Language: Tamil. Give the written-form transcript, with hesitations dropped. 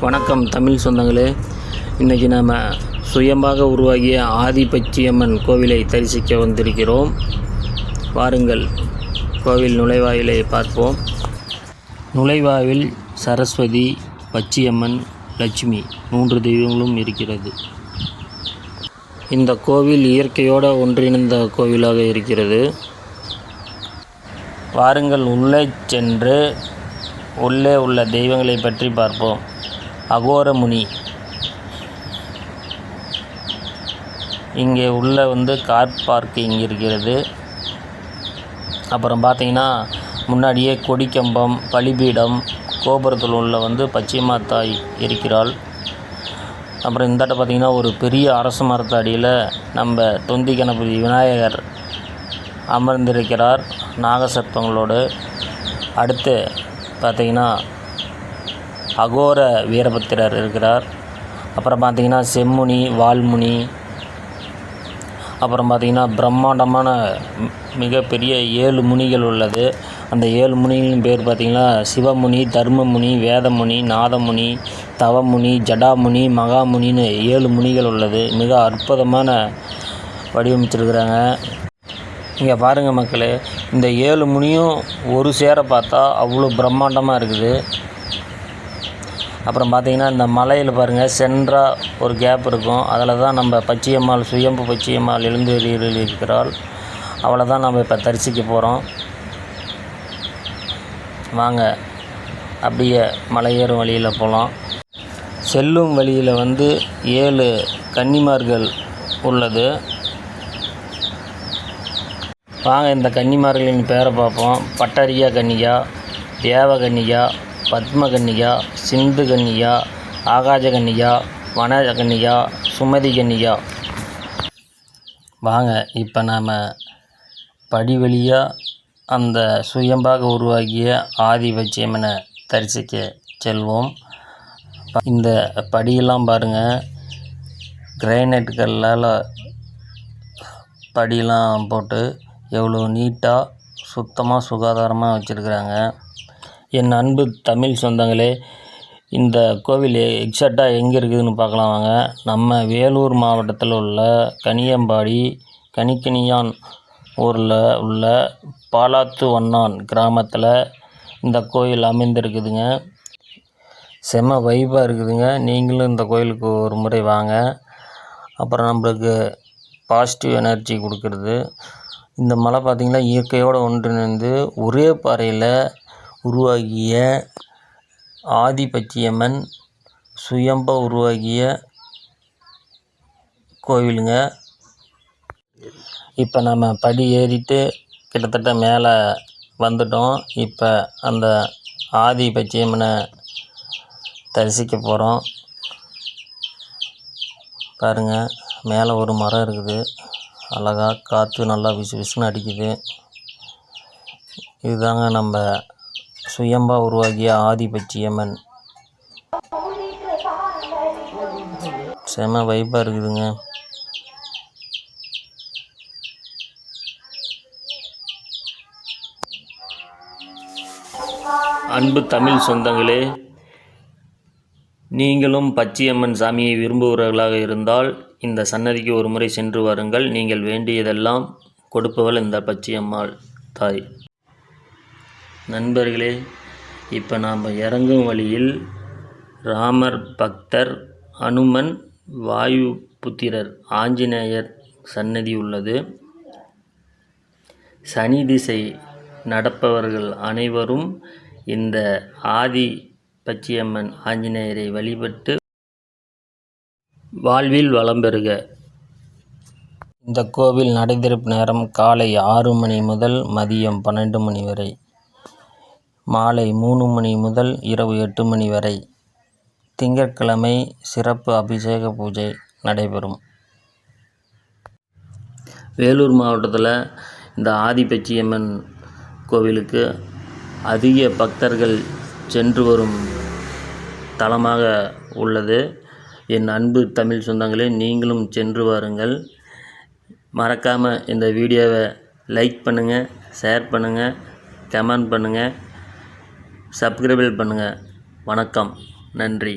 வணக்கம் தமிழ் சொந்தங்களே. இன்றைக்கி நாம் சுயமாக உருவாகிய ஆதிபச்சியம்மன் கோவிலை தரிசிக்க வந்திருக்கிறோம். வாருங்கள், கோவில் நுழைவாயிலை பார்ப்போம். நுழைவாயில் சரஸ்வதி, பச்சியம்மன், லட்சுமி 3 தெய்வங்களும் இருக்கிறது. இந்த கோவில் இயற்கையோடு ஒன்றிணைந்த கோவிலாக இருக்கிறது. வாருங்கள், உள்ளே சென்று உள்ளே உள்ள தெய்வங்களை பற்றி பார்ப்போம். அகோர முனி இங்கே உள்ள கார் பார்க்கிங் இருக்கிறது. அப்புறம் பார்த்திங்கன்னா முன்னாடியே கொடிக்கம்பம், பலிபீடம், கோபுரத்தில் உள்ள பச்சையம்மா தாய் இருக்கிறாள். அப்புறம் இந்தாட்ட பார்த்திங்கன்னா ஒரு பெரிய அரச மரத்து அடியில் நம்ம தொந்தி கணபதி விநாயகர் அமர்ந்திருக்கிறார் நாகசர்ப்பங்களோடு. அடுத்து பார்த்திங்கன்னா அகோர வீரபத்திரர் இருக்கிறார். அப்புறம் பார்த்திங்கன்னா செம்முனி, வால்முனி, அப்புறம் பார்த்திங்கன்னா பிரம்மாண்டமான மிகப்பெரிய 7 முனிகள் உள்ளது. அந்த 7 முனிகளின் பேர் பார்த்திங்கன்னா சிவமுனி, தர்மமுனி, வேதமுனி, நாதமுனி, தவமுனி, ஜடாமுனி, மகாமுனின்னு 7 முனிகள் உள்ளது. மிக அற்புதமான வடிவமைச்சிருக்கிறாங்க. இங்கே பாருங்கள் மக்களே, இந்த 7 முனியும் ஒரு சேர பார்த்தா அவ்வளோ பிரம்மாண்டமாக இருக்குது. அப்புறம் பார்த்திங்கன்னா இந்த மலையில் பாருங்கள், சென்றாக ஒரு கேப் இருக்கும். அதில் தான் நம்ம பச்சையம்மாள், சுயம்பு பச்சையம்மாள் எழுந்தருளி இருக்கிறாள். அவளை தான் நம்ம இப்போ தரிசிக்க போகிறோம். வாங்க, அப்படியே மலையேறும் வழியில் போகலாம். செல்லும் வழியில் 7 கன்னிமார்கள் உள்ளது. வாங்க, இந்த கன்னிமார்களின் பேரை பார்ப்போம். பட்டரியா கன்னிகா, தேவகன்னிகா, பத்மகன்னிகா, சிந்து கன்னிகா, ஆகாஜ கன்னிகா, வன கன்னிகா, சுமதி கன்னிகா. வாங்க, இப்போ நாம் படி வழியாக அந்த சுயம்பாக உருவாகிய ஆதிபச்சியம்மனை தரிசிக்க செல்வோம். இந்த படியெல்லாம் பாருங்கள், கிரைனைட் கல்லால் படியெல்லாம் போட்டு எவ்வளோ நீட்டாக சுத்தமாக சுகாதாரமாக வச்சுருக்குறாங்க. என் அன்பு தமிழ் சொந்தங்களே, இந்த கோவில் எக்ஸாக்டாக எங்கே இருக்குதுன்னு பார்க்கலாம் வாங்க. நம்ம வேலூர் மாவட்டத்தில் உள்ள கனியம்பாடி கனிக்கனியான் ஊரில் உள்ள பாலாத்து வண்ணான் கிராமத்தில் இந்த கோயில் அமைந்திருக்குதுங்க. செம வைபாக இருக்குதுங்க. நீங்களும் இந்த கோயிலுக்கு ஒரு முறை வாங்க. அப்புறம் நம்மளுக்கு பாசிட்டிவ் எனர்ஜி கொடுக்குறது. இந்த மலை பார்த்திங்கன்னா இயற்கையோடு ஒன்றிணைந்து ஒரே பாறையில் உருவாகிய ஆதிபச்சியம்மன் சுயம்பாக உருவாகிய கோவிலுங்க. இப்போ நம்ம படி ஏறிட்டு கிட்டத்தட்ட மேலே வந்துட்டோம். இப்போ அந்த ஆதிபச்சியம்மனை தரிசிக்க போகிறோம். பாருங்கள், மேலே ஒரு மரம் இருக்குது. அழகாக காற்று நல்லா விசு விசுன்னு அடிக்குது. இதுதாங்க நம்ம சுயம்பாக உருவாகிய ஆதிபச்சியம்மன். செம வைப்பாக இருக்குதுங்க. அன்பு தமிழ் சொந்தங்களே, நீங்களும் பச்சையம்மன் சாமியை விரும்புகிறவர்களாக இருந்தால் இந்த சன்னதிக்கு ஒரு முறை சென்று வாருங்கள். நீங்கள் வேண்டியதெல்லாம் கொடுப்பவள் இந்த பச்சையம்மாள் தாய். நண்பர்களே, இப்போ நாம் இறங்கும் வழியில் ராமர் பக்தர், அனுமன், வாயு புத்திரர், ஆஞ்சநேயர் சன்னதி உள்ளது. சனி திசை நடப்பவர்கள் அனைவரும் இந்த ஆதி பச்சையம்மன் ஆஞ்சநேயரை வழிபட்டு வாழ்வில் வளம் பெறுக. இந்த கோவில் நடைதிறப்பு நேரம் காலை 6 மணி முதல் மதியம் 12 மணி வரை, மாலை 3 மணி முதல் இரவு 8 மணி வரை. திங்கட்கிழமை சிறப்பு அபிஷேக பூஜை நடைபெறும். வேலூர் மாவட்டத்தில் இந்த ஆதிபச்சியம்மன் கோவிலுக்கு அதிக பக்தர்கள் சென்று வரும் தலமாக உள்ளது. என் அன்பு தமிழ் சொந்தங்களே, நீங்களும் சென்று வாருங்கள். மறக்காமல் இந்த வீடியோவை லைக் பண்ணுங்கள், ஷேர் பண்ணுங்கள், கமெண்ட் பண்ணுங்கள், சப்ஸ்கிரைப் பண்ணுங்கள். வணக்கம், நன்றி.